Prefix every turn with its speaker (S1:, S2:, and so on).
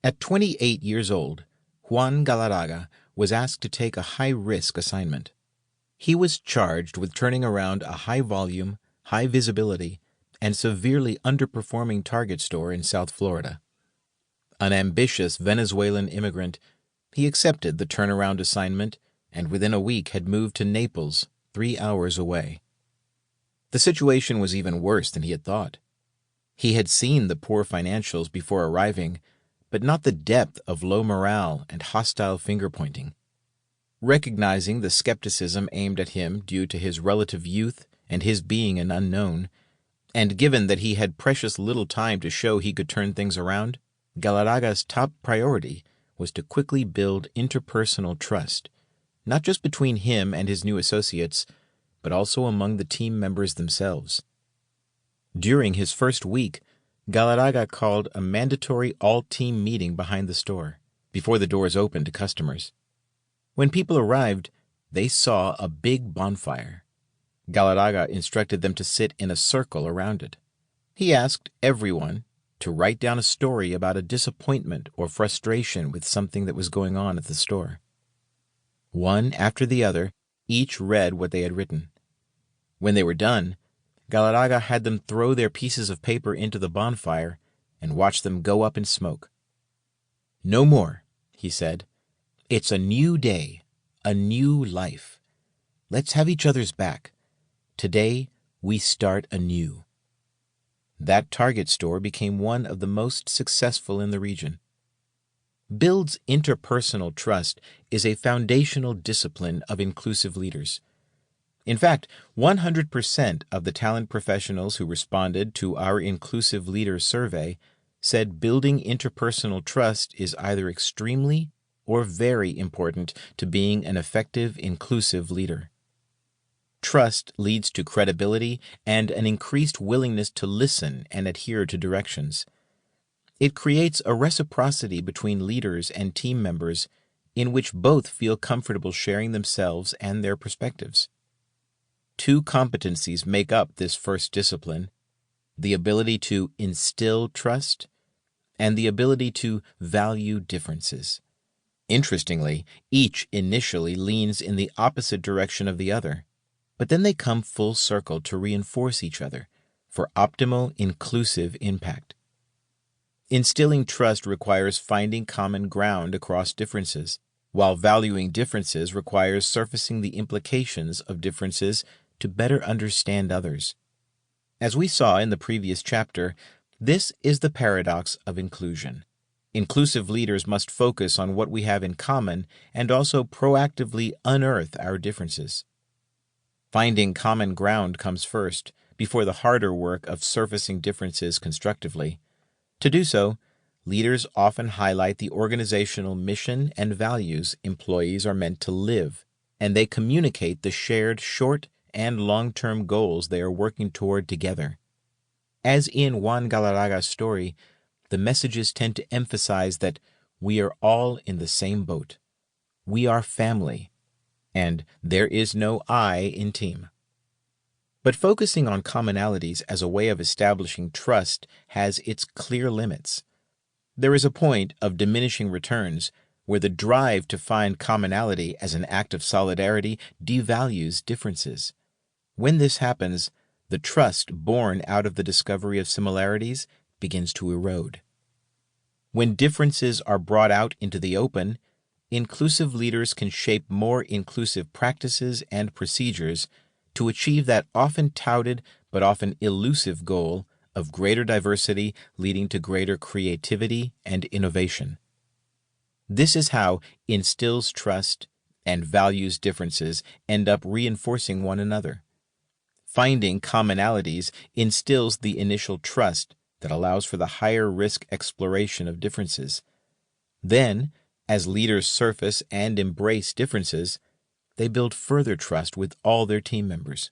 S1: At 28 years old, Juan Galarraga was asked to take a high-risk assignment. He was charged with turning around a high-volume, high-visibility, and severely underperforming Target store in South Florida. An ambitious Venezuelan immigrant, he accepted the turnaround assignment and within a week had moved to Naples, 3 hours away. The situation was even worse than he had thought. He had seen the poor financials before arriving, but not the depth of low morale and hostile finger-pointing. Recognizing the skepticism aimed at him due to his relative youth and his being an unknown, and given that he had precious little time to show he could turn things around, Galarraga's top priority was to quickly build interpersonal trust, not just between him and his new associates, but also among the team members themselves. During his first week, Galarraga called a mandatory all-team meeting behind the store, before the doors opened to customers. When people arrived, they saw a big bonfire. Galarraga instructed them to sit in a circle around it. He asked everyone to write down a story about a disappointment or frustration with something that was going on at the store. One after the other, each read what they had written. When they were done, Galarraga had them throw their pieces of paper into the bonfire and watch them go up in smoke. "No more," he said. "It's a new day, a new life. Let's have each other's back. Today, we start anew." That Target store became one of the most successful in the region. Builds interpersonal trust is a foundational discipline of inclusive leaders. In fact, 100% of the talent professionals who responded to our Inclusive Leaders survey said building interpersonal trust is either extremely or very important to being an effective inclusive leader. Trust leads to credibility and an increased willingness to listen and adhere to directions. It creates a reciprocity between leaders and team members in which both feel comfortable sharing themselves and their perspectives. Two competencies make up this first discipline: the ability to instill trust and the ability to value differences. Interestingly, each initially leans in the opposite direction of the other, but then they come full circle to reinforce each other for optimal inclusive impact. Instilling trust requires finding common ground across differences, while valuing differences requires surfacing the implications of differences to better understand others. As we saw in the previous chapter, this is the paradox of inclusion. Inclusive leaders must focus on what we have in common and also proactively unearth our differences. Finding common ground comes first, before the harder work of surfacing differences constructively. To do so, leaders often highlight the organizational mission and values employees are meant to live, and they communicate the shared short- and long-term goals they are working toward together. As in Juan Galarraga's story, the messages tend to emphasize that we are all in the same boat. We are family, and there is no I in team. But focusing on commonalities as a way of establishing trust has its clear limits. There is a point of diminishing returns where the drive to find commonality as an act of solidarity devalues differences. When this happens, the trust born out of the discovery of similarities begins to erode. When differences are brought out into the open, inclusive leaders can shape more inclusive practices and procedures to achieve that often touted but often elusive goal of greater diversity leading to greater creativity and innovation. This is how instills trust and values differences end up reinforcing one another. Finding commonalities instills the initial trust that allows for the higher risk exploration of differences. Then, as leaders surface and embrace differences, they build further trust with all their team members.